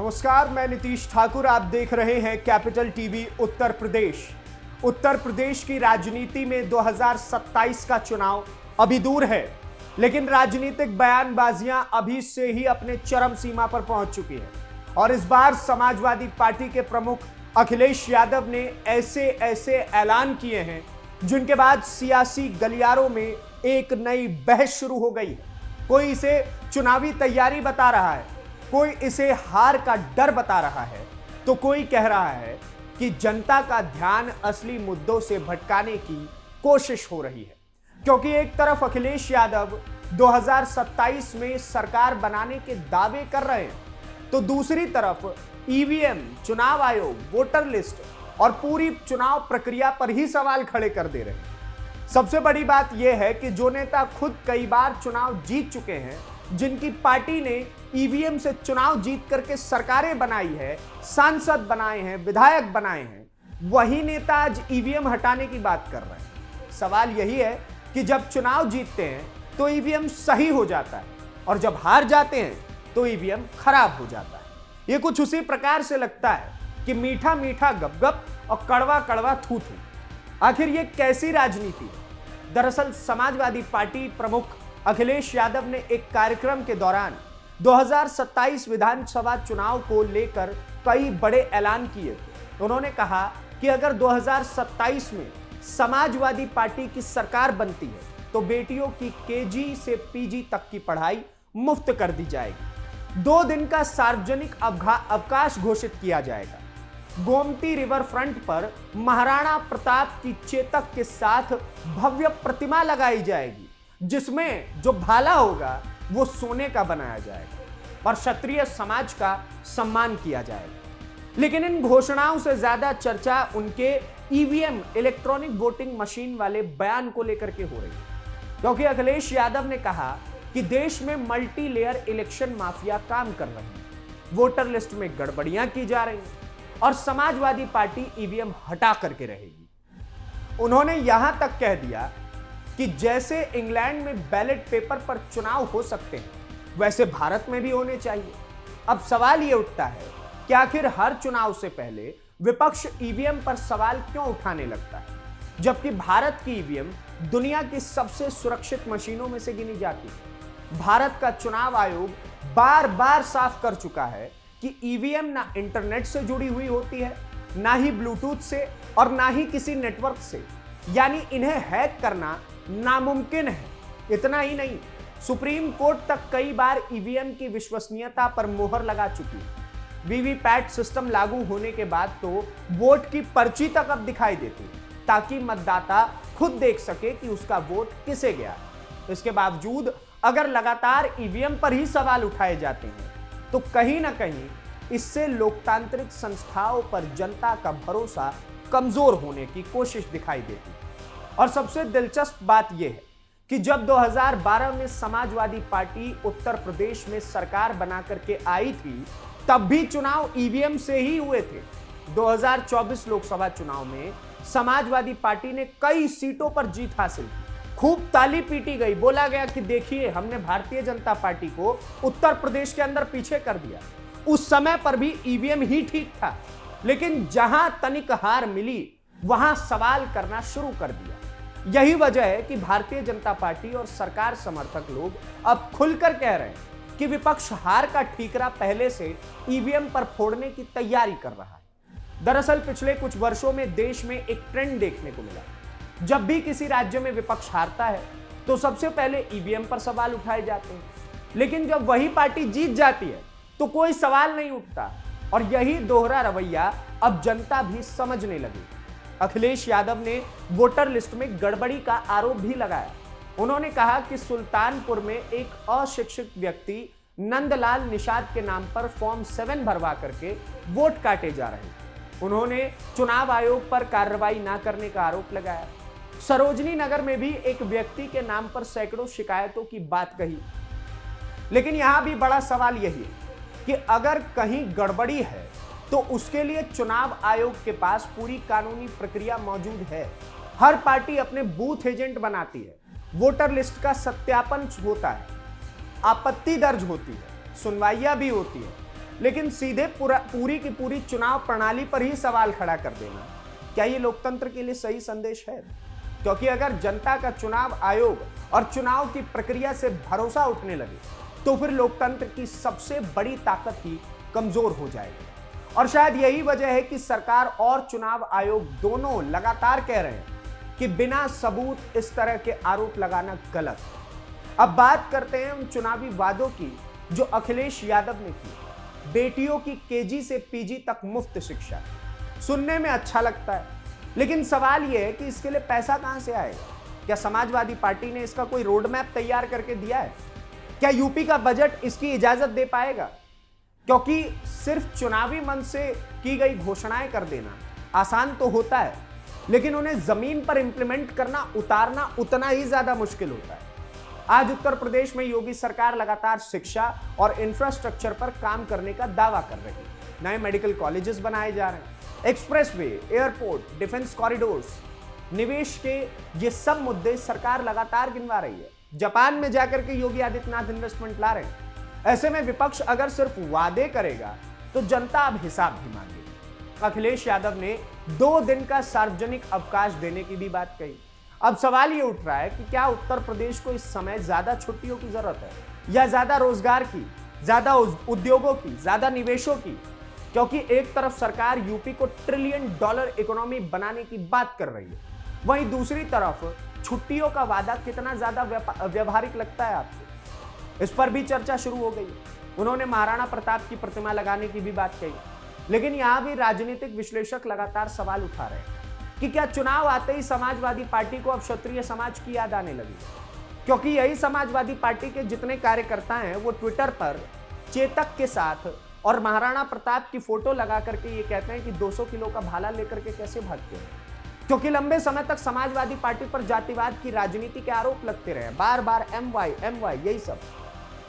नमस्कार, मैं नीतीश ठाकुर। आप देख रहे हैं कैपिटल टीवी उत्तर प्रदेश। उत्तर प्रदेश की राजनीति में 2027 का चुनाव अभी दूर है, लेकिन राजनीतिक बयानबाजियां अभी से ही अपने चरम सीमा पर पहुंच चुकी हैं। और इस बार समाजवादी पार्टी के प्रमुख अखिलेश यादव ने ऐसे ऐलान किए हैं जिनके बाद सियासी गलियारों में एक नई बहस शुरू हो गई है। कोई इसे चुनावी तैयारी बता रहा है, कोई इसे हार का डर बता रहा है, तो कोई कह रहा है कि जनता का ध्यान असली मुद्दों से भटकाने की कोशिश हो रही है। क्योंकि एक तरफ अखिलेश यादव 2027 में सरकार बनाने के दावे कर रहे हैं, तो दूसरी तरफ ईवीएम, चुनाव आयोग, वोटर लिस्ट और पूरी चुनाव प्रक्रिया पर ही सवाल खड़े कर दे रहे हैं। सबसे बड़ी बात यह है कि जो नेता खुद कई बार चुनाव जीत चुके हैं, जिनकी पार्टी ने ईवीएम से चुनाव जीत करके सरकारें बनाई है, सांसद बनाए हैं, विधायक बनाए हैं, वही नेता आज ईवीएम हटाने की बात कर रहे हैं। सवाल यही है कि जब चुनाव जीतते हैं तो ईवीएम सही हो जाता है, और जब हार जाते हैं तो ईवीएम खराब हो जाता है। ये कुछ उसी प्रकार से लगता है कि मीठा मीठा गपगप और कड़वा कड़वा थू थू। आखिर ये कैसी राजनीति है? दरअसल समाजवादी पार्टी प्रमुख अखिलेश यादव ने एक कार्यक्रम के दौरान 2027 विधानसभा चुनाव को लेकर कई बड़े ऐलान किए थे। उन्होंने कहा कि अगर 2027 में समाजवादी पार्टी की सरकार बनती है तो बेटियों की केजी से पीजी तक की पढ़ाई मुफ्त कर दी जाएगी। 2 दिन का सार्वजनिक अवकाश घोषित किया जाएगा। गोमती रिवर फ्रंट पर महाराणा प्रताप की चेतक के साथ भव्य प्रतिमा लगाई जाएगी, जिसमें जो भाला होगा वो सोने का बनाया जाएगा और क्षत्रिय समाज का सम्मान किया जाएगा। लेकिन इन घोषणाओं से ज्यादा चर्चा उनके ईवीएम, इलेक्ट्रॉनिक वोटिंग मशीन वाले बयान को लेकर के हो रही है। क्योंकि अखिलेश यादव ने कहा कि देश में मल्टी लेयर इलेक्शन माफिया काम कर रहे हैं, वोटर लिस्ट में गड़बड़ियां की जा रही हैं और समाजवादी पार्टी ईवीएम हटा करके रहेगी। उन्होंने यहां तक कह दिया कि जैसे इंग्लैंड में बैलेट पेपर पर चुनाव हो सकते हैं, वैसे भारत में भी होने चाहिए। अब सवाल यह उठता है कि आखिर हर चुनाव से पहले विपक्ष ईवीएम पर सवाल क्यों उठाने लगता है, जबकि भारत की ईवीएम दुनिया की सबसे सुरक्षित मशीनों में से गिनी जाती है। भारत का चुनाव आयोग बार बार साफ कर चुका है कि ईवीएम ना इंटरनेट से जुड़ी हुई होती है, ना ही ब्लूटूथ से और ना ही किसी नेटवर्क से, यानी इन्हें हैक करना नामुमकिन है। इतना ही नहीं, सुप्रीम कोर्ट तक कई बार ईवीएम की विश्वसनीयता पर मोहर लगा चुकी है। वीवीपैट सिस्टम लागू होने के बाद तो वोट की पर्ची तक अब दिखाई देती है, ताकि मतदाता खुद देख सके कि उसका वोट किसे गया। इसके बावजूद अगर लगातार ईवीएम पर ही सवाल उठाए जाते हैं, तो कहीं ना कहीं इससे लोकतांत्रिक संस्थाओं पर जनता का भरोसा कमजोर होने की कोशिश दिखाई देती है। और सबसे दिलचस्प बात यह है कि जब 2012 में समाजवादी पार्टी उत्तर प्रदेश में सरकार बना करके आई थी, तब भी चुनाव ईवीएम से ही हुए थे। 2024 लोकसभा चुनाव में समाजवादी पार्टी ने कई सीटों पर जीत हासिल की। खूब ताली पीटी गई, बोला गया कि देखिए हमने भारतीय जनता पार्टी को उत्तर प्रदेश के अंदर पीछे कर दिया। उस समय पर भी ईवीएम ही ठीक था, लेकिन जहां तनिक हार मिली वहां सवाल करना शुरू कर दिया। यही वजह है कि भारतीय जनता पार्टी और सरकार समर्थक लोग अब खुलकर कह रहे हैं कि विपक्ष हार का ठीकरा पहले से ईवीएम पर फोड़ने की तैयारी कर रहा है। दरअसल पिछले कुछ वर्षों में देश में एक ट्रेंड देखने को मिला। जब भी किसी राज्य में विपक्ष हारता है तो सबसे पहले ईवीएम पर सवाल उठाए जाते हैं, लेकिन जब वही पार्टी जीत जाती है तो कोई सवाल नहीं उठता। और यही दोहरा रवैया अब जनता भी समझने लगी। अखिलेश यादव ने वोटर लिस्ट में गड़बड़ी का आरोप भी लगाया। उन्होंने कहा कि सुल्तानपुर में एक अशिक्षित व्यक्ति नंदलाल निषाद के नाम पर फॉर्म 7 भरवा करके वोट काटे जा रहे हैं। उन्होंने चुनाव आयोग पर कार्रवाई न करने का आरोप लगाया। सरोजनी नगर में भी एक व्यक्ति के नाम पर सैकड़ों शिकायतों की बात कही। लेकिन यहां भी बड़ा सवाल यही है कि अगर कहीं गड़बड़ी है तो उसके लिए चुनाव आयोग के पास पूरी कानूनी प्रक्रिया मौजूद है। हर पार्टी अपने बूथ एजेंट बनाती है, वोटर लिस्ट का सत्यापन होता है, आपत्ति दर्ज होती है, सुनवाइयां भी होती है। लेकिन सीधे पूरी की पूरी चुनाव प्रणाली पर ही सवाल खड़ा कर देना, क्या ये लोकतंत्र के लिए सही संदेश है? क्योंकि अगर जनता का चुनाव आयोग और चुनाव की प्रक्रिया से भरोसा उठने लगे तो फिर लोकतंत्र की सबसे बड़ी ताकत ही कमजोर हो जाएगी। और शायद यही वजह है कि सरकार और चुनाव आयोग दोनों लगातार कह रहे हैं कि बिना सबूत इस तरह के आरोप लगाना गलत है। अब बात करते हैं उन चुनावी वादों की जो अखिलेश यादव ने की। बेटियों की केजी से पीजी तक मुफ्त शिक्षा सुनने में अच्छा लगता है, लेकिन सवाल यह है कि इसके लिए पैसा कहां से आएगा? क्या समाजवादी पार्टी ने इसका कोई रोड मैप तैयार करके दिया है? क्या यूपी का बजट इसकी इजाजत दे पाएगा? क्योंकि सिर्फ चुनावी मंच से की गई घोषणाएं कर देना आसान तो होता है, लेकिन उन्हें जमीन पर इंप्लीमेंट करना, उतारना उतना ही ज्यादा मुश्किल होता है। आज उत्तर प्रदेश में योगी सरकार लगातार शिक्षा और इंफ्रास्ट्रक्चर पर काम करने का दावा कर रही है। नए मेडिकल कॉलेजेस बनाए जा रहे हैं, एक्सप्रेसवे, एयरपोर्ट, डिफेंस कॉरिडोर्स, निवेश के ये सब मुद्दे सरकार लगातार गिनवा रही है। जापान में जाकर के योगी आदित्यनाथ इन्वेस्टमेंट ला रहे हैं। ऐसे में विपक्ष अगर सिर्फ वादे करेगा तो जनता अब हिसाब भी मांगेगी। अखिलेश यादव ने 2 दिन का सार्वजनिक अवकाश देने की भी बात कही। अब सवाल ये उठ रहा है कि क्या उत्तर प्रदेश को इस समय ज्यादा छुट्टियों की जरूरत है या ज्यादा रोजगार की, ज्यादा उद्योगों की, ज्यादा निवेशों की? क्योंकि एक तरफ सरकार यूपी को $1 ट्रिलियन इकोनॉमी बनाने की बात कर रही है, वहीं दूसरी तरफ छुट्टियों का वादा कितना ज्यादा व्यवहारिक लगता है आपको? इस पर भी चर्चा शुरू हो गई। उन्होंने महाराणा प्रताप की प्रतिमा लगाने की भी बात कही, लेकिन यहां भी राजनीतिक विश्लेषक लगातार सवाल उठा रहे हैं कि क्या चुनाव आते ही समाजवादी पार्टी को अब क्षत्रिय समाज की याद आने लगी? क्योंकि यही समाजवादी पार्टी के जितने कार्यकर्ता हैं वो ट्विटर पर चेतक के साथ और महाराणा प्रताप की फोटो लगा करके ये कहते हैं कि 200 किलो का भाला लेकर के कैसे भागते हैं। क्योंकि लंबे समय तक समाजवादी पार्टी पर जातिवाद की राजनीति के आरोप लगते रहे, बार बार MY यही सब।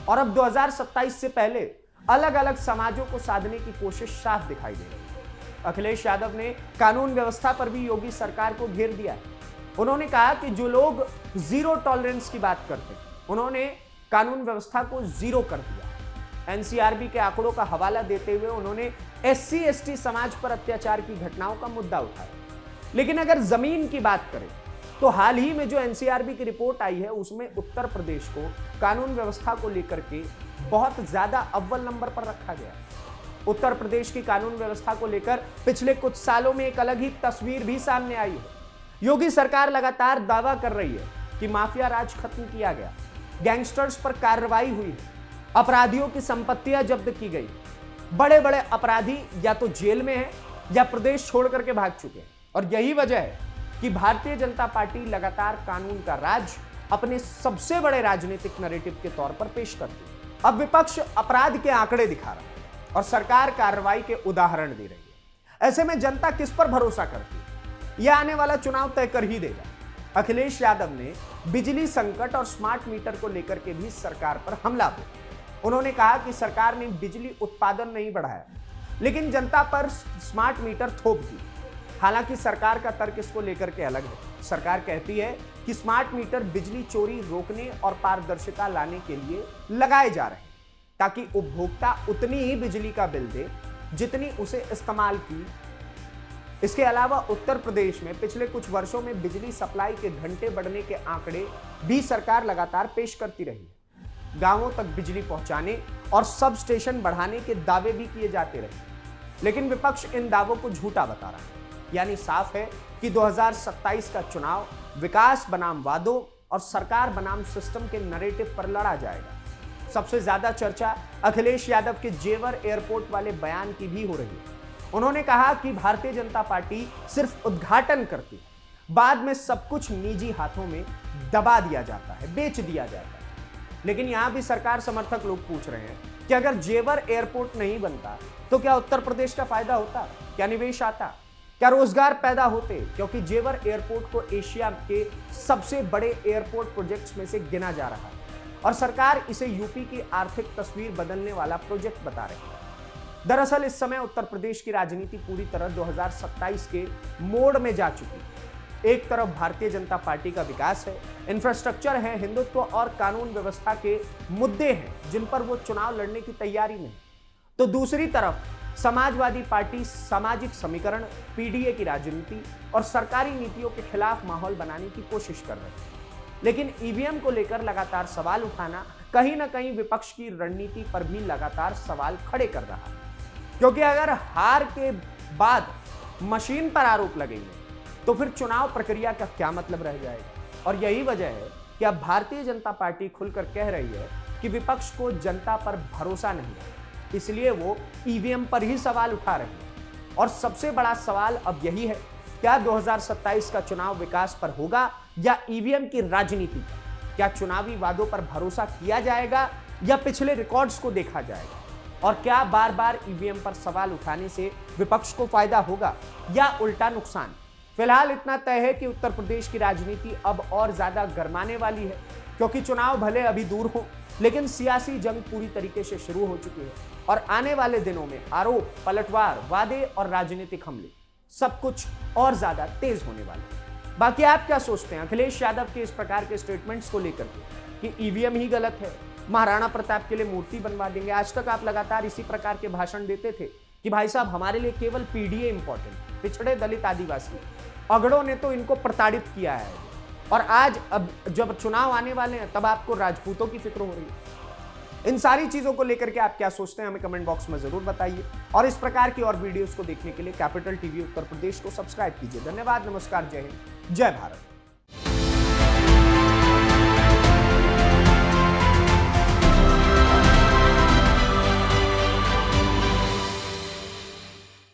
और अब 2027 से पहले अलग अलग समाजों को साधने की कोशिश साफ दिखाई दे रही है। अखिलेश यादव ने कानून व्यवस्था पर भी योगी सरकार को घेर दिया है। उन्होंने कहा कि जो लोग जीरो टॉलरेंस की बात करते हैं, उन्होंने कानून व्यवस्था को जीरो कर दिया। एनसीआरबी के आंकड़ों का हवाला देते हुए उन्होंने SC/ST समाज पर अत्याचार की घटनाओं का मुद्दा उठाया। लेकिन अगर जमीन की बात करें तो हाल ही में जो एनसीआरबी की रिपोर्ट आई है उसमें उत्तर प्रदेश को कानून व्यवस्था को लेकर के बहुत ज्यादा अव्वल नंबर पर रखा गया। उत्तर प्रदेश की कानून व्यवस्था को लेकर पिछले कुछ सालों में एक अलग ही तस्वीर भी सामने आई है। योगी सरकार लगातार दावा कर रही है कि माफिया राज खत्म किया गया, गैंगस्टर्स पर कार्रवाई हुई है, अपराधियों की संपत्तियां जब्त की गई, बड़े बड़े अपराधी या तो जेल में हैं या प्रदेश छोड़ करके भाग चुके हैं। और यही वजह है कि भारतीय जनता पार्टी लगातार कानून का राज अपने सबसे बड़े राजनीतिक नैरेटिव के तौर पर पेश करती है। अब विपक्ष अपराध के आंकड़े दिखा रहा है और सरकार कार्रवाई के उदाहरण दे रही है। ऐसे में जनता किस पर भरोसा करती है, यह आने वाला चुनाव तय कर ही देगा। अखिलेश यादव ने बिजली संकट और स्मार्ट मीटर को लेकर के भी सरकार पर हमला बोला। उन्होंने कहा कि सरकार ने बिजली उत्पादन नहीं बढ़ाया, लेकिन जनता पर स्मार्ट मीटर थोप दी। हालांकि सरकार का तर्क इसको लेकर के अलग है। सरकार कहती है कि स्मार्ट मीटर बिजली चोरी रोकने और पारदर्शिता लाने के लिए लगाए जा रहे हैं, ताकि उपभोक्ता उतनी ही बिजली का बिल दे जितनी उसे इस्तेमाल की। इसके अलावा उत्तर प्रदेश में पिछले कुछ वर्षों में बिजली सप्लाई के घंटे बढ़ने के आंकड़े भी सरकार लगातार पेश करती रही है। गांवों तक बिजली पहुंचाने और सब स्टेशन बढ़ाने के दावे भी किए जाते रहे, लेकिन विपक्ष इन दावों को झूठा बता रहा है। यानी साफ है कि 2027 का चुनाव विकास बनाम वादों और सरकार बनाम सिस्टम के नैरेटिव पर लड़ा जाएगा। सबसे ज्यादा चर्चा अखिलेश यादव के जेवर एयरपोर्ट वाले बयान की भी हो रही है। उन्होंने कहा कि भारतीय जनता पार्टी सिर्फ उद्घाटन करती है, बाद में सब कुछ निजी हाथों में दबा दिया जाता है, बेच दिया जाता है। लेकिन यहां भी सरकार समर्थक लोग पूछ रहे हैं कि अगर जेवर एयरपोर्ट नहीं बनता तो क्या उत्तर प्रदेश का फायदा होता, क्या निवेश आता, क्या रोजगार पैदा होते? क्योंकि जेवर एयरपोर्ट को एशिया के सबसे बड़े एयरपोर्ट प्रोजेक्ट्स में से गिना जा रहा है और सरकार इसे यूपी की आर्थिक तस्वीर बदलने वाला प्रोजेक्ट बता रही है। दरअसल इस समय उत्तर प्रदेश की राजनीति पूरी तरह 2027 के मोड़ में जा चुकी है। एक तरफ भारतीय जनता पार्टी का विकास है, इंफ्रास्ट्रक्चर है, हिंदुत्व और कानून व्यवस्था के मुद्दे हैं जिन पर वो चुनाव लड़ने की तैयारी में है, तो दूसरी तरफ समाजवादी पार्टी सामाजिक समीकरण, पीडीए की राजनीति और सरकारी नीतियों के खिलाफ माहौल बनाने की कोशिश कर रहे हैं। लेकिन ईवीएम को लेकर लगातार सवाल उठाना कहीं ना कहीं विपक्ष की रणनीति पर भी लगातार सवाल खड़े कर रहा है, क्योंकि अगर हार के बाद मशीन पर आरोप लगेंगे तो फिर चुनाव प्रक्रिया का क्या मतलब रह जाएगा। और यही वजह है कि अब भारतीय जनता पार्टी खुलकर कह रही है कि विपक्ष को जनता पर भरोसा नहीं है, इसलिए वो ईवीएम पर ही सवाल उठा रहे हैं। और सबसे बड़ा सवाल अब यही है, क्या 2027 का चुनाव विकास पर होगा या ईवीएम की राजनीति पर? क्या चुनावी वादों पर भरोसा किया जाएगा या पिछले रिकॉर्ड्स को देखा जाएगा? और क्या बार बार ईवीएम पर सवाल उठाने से विपक्ष को फायदा होगा या उल्टा नुकसान? फिलहाल इतना तय है कि उत्तर प्रदेश की राजनीति अब और ज्यादा गरमाने वाली है, क्योंकि चुनाव भले अभी दूर हो लेकिन सियासी जंग पूरी तरीके से शुरू हो चुकी है और आने वाले दिनों में आरोप, पलटवार, वादे और राजनीतिक हमले सब कुछ और ज्यादा तेज होने वाले हैं। बाकी आप क्या सोचते हैं अखिलेश यादव के इस प्रकार के स्टेटमेंट्स को लेकर के कि ईवीएम ही गलत है, महाराणा प्रताप के लिए मूर्ति बनवा देंगे? आज तक आप लगातार इसी प्रकार के भाषण देते थे कि भाई साहब हमारे लिए केवल पीडीए इंपॉर्टेंट, पिछड़े दलित आदिवासी, अगड़ों ने तो इनको प्रताड़ित किया है। और आज अब जब चुनाव आने वाले हैं तब आपको राजपूतों की फिक्र हो रही है। इन सारी चीजों को लेकर के आप क्या सोचते हैं हमें कमेंट बॉक्स में जरूर बताइए। और इस प्रकार की और वीडियोस को देखने के लिए कैपिटल टीवी उत्तर प्रदेश को सब्सक्राइब कीजिए। धन्यवाद, नमस्कार, जय हिंद, जय भारत।